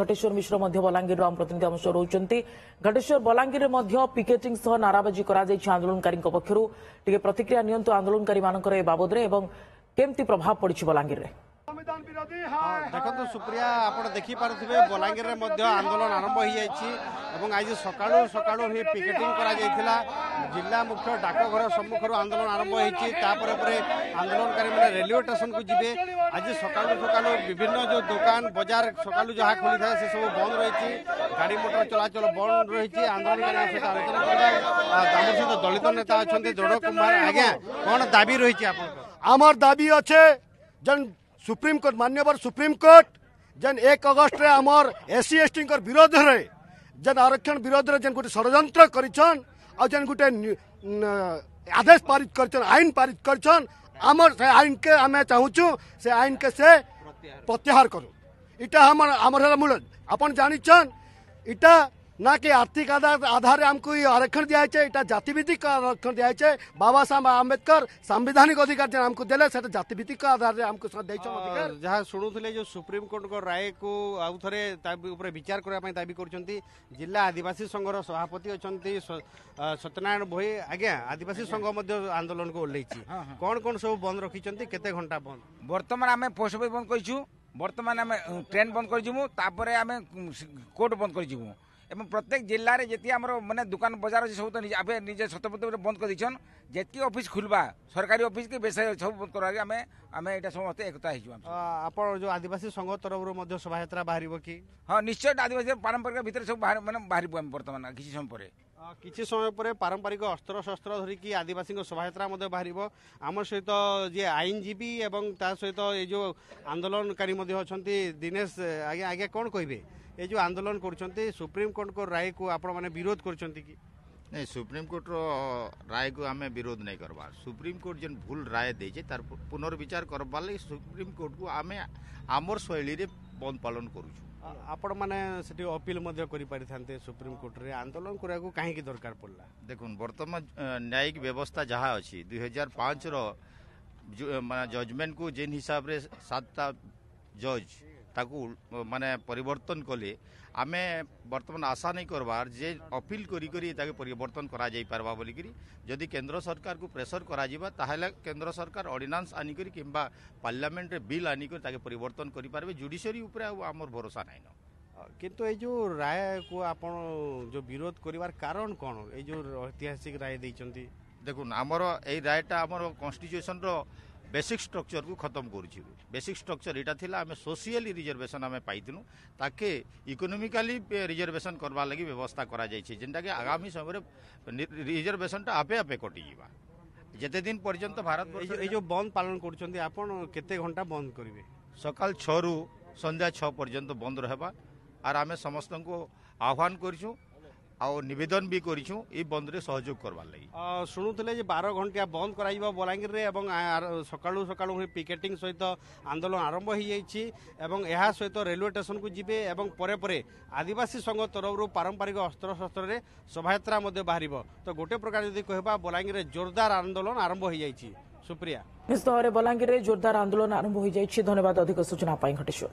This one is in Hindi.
घटेश्वर मिश्र बलांगीर आम प्रतिनिधि आम रोचंती घटेश्वर बलांगीर पिकेटिंग सह नाराबाजी आंदोलनकारी पक्षर प्रतिक्रिया नियंतु आंदोलनकारी मानकर बाबद केमती प्रभाव पड़ी बलांगीर रे देखो सुप्रिया आप देखिपे बलांगीर आंदोलन आरंभ हो आज सकाळू सकाळू ही पिकेटिंग करा जिला मुख्य डाकघर सम्मुख आंदोलन आरंभ होपर आंदोलनकारी मैंने रेलवे स्टेशन को जी आज सकाळू सकाळू विभिन्न जो दुकान बाजार सकाळू जहाँ खोली था से सब बंद रही गाड़ी मोटर चलाचल बंद रही आंदोलनकारी सहित आलोचना करवा आम सहित दलित नेता अच्छा जोड़ कुमार आज्ञा कौन दाबी रही आमर दाबी अच्छे जन सुप्रीम कोर्ट मान्यवर सुप्रीम कोर्ट जन 1 अगस्त रे आमर एससी एसटी विरोध रे जन आरक्षण विरोध रे जन गोटे षड्यंत्र करिछन आ जन गोटे आदेश पारित करछन आईन पारित करछन आमर से आईन के हमें चाहूछु से आईन के से प्रत्याहार करू इटा हमर हमर मूल अपन जानिछन इटा ना कि आर्थिक आधार हमको आरक्षण दिया है जातिभित्तिक आरक्षण दिया है बाबा साहब आम्बेडकर संवैधानिक अधिकार हमको देले जातिभित्तिक आधार हमको अधिकार जहाँ शुणुले जो सुप्रीम कोर्ट को राय को आउ थे विचार करने दाबी कर जिला आदिवासी संघर सभापति अच्छा सत्यनारायण भोई आज्ञा आदिवासी संघ आंदोलन को ओह्लैछि कौन कौन सब बंद रखिंट केते घंटा बंद बर्तमान आम पोस्ट ऑफिस बंद करूँ बर्तमान आम ट्रेन बंद कर आम कोर्ट बंद कर एवं प्रत्येक जिले में जी आम मैंने दुकान बजार सब तो निजे सतपथ बंद कर दीछन जी ऑफिस खुलवा सरकारी ऑफिस की बेसाई सब बंद कर आम यहाँ समस्ते एकता आप जो आदिवासी संघ तरफ शोभा यात्रा बाहर कि हाँ निश्चय आदिवासी पारंपरिक भितर सब मैंने बाहर बर्तमान किसी समय पर किसी समय पर पारंपरिक अस्त्र शस्त्र धरिकी आदिवासी शोभा यात्रा बाहर आम सहित जी आईनजीवी एवं ता सहित ये जो आंदोलनकारी अच्छा दिनेश आज्ञा आज्ञा कौन कहे ये जो आंदोलन कर सुप्रीम कोर्ट को राय को आपण मैंने विरोध कर नहीं सुप्रीम कोर्ट राय को आम विरोध नहीं करवा सुप्रीम कोर्ट जेन भूल राय देजे तार पुनर्विचार करवार लगी सुप्रीम कोर्ट को आम आमर शैली रे बंद पालन करूँ आपण मैंने सेठी अपील करें सुप्रीम कोर्ट रे आंदोलन करा कहीं दरकार पड़ला देखुन वर्तमान न्यायिक व्यवस्था जहाँ अच्छी 2005 जजमेंट को जेन हिसाब रे 7टा जज ताकू माने परिवर्तन कले आमे वर्तमान आशा नहीं करवार जे अपील करी करी ताके परिवर्तन करा जाई पारबा बोली करी जदि केंद्र सरकार को प्रेशर करा जिबा ताहेले केंद्र सरकार ऑर्डिनेंस आनी करी किंबा पार्लियामेंट रे बिल आनी करी ताके परिवर्तन करि पारबे जुडिशरी ऊपर आमर भरोसा नहीं न किंतु ये जो राय को आपण जो विरोध करिवार कारण कोन ए जो ऐतिहासिक राय दैचंती देखुन आमर ए रायटा आमर कॉन्स्टिट्यूशन रो बेसिक स्ट्रक्चर को खत्म करुच्छी बेसिक स्ट्रक्चर यहाँ थिला आम सोशियली रिजर्वेशन आम पाइलु ताके इकोनोमिकाली रिजर्वेशन करवा लगी व्यवस्था करा जाइए जेनटा कि आगामी समय रिजर्वेशन आपे आपे कटिजा जेते दिन पर्यंत भारत ये जो बंद पालन कर केते घंटा बंद करेंगे सकाल 6 रु संध्या 6 पर्यंत बंद रहबा आर आम समस्त को आह्वान करूँ निवेदन भी करूँ ये बंद रे सहयोग करवार लगी शुणुले 12 घंटिया बंद कर बलांगीर रे एवं सकाळू सकाळू पिकेटिंग सहित आंदोलन आरंभ हो यह सहित रेलवे स्टेशन को जीवे एवं परे परे आदिवासी संघ तरफ पारंपरिक अस्त्र शस्त्र रे शोभायात्रा बाहर तो गोटे प्रकार जदि कहबा बलांगीर रे जोरदार आंदोलन आरंभ हो सुप्रिया निश्चित भाव में बलांगीर रे जोरदार आंदोलन आरंभ हो धन्यवाद अधिक सूचना घटेश्वर।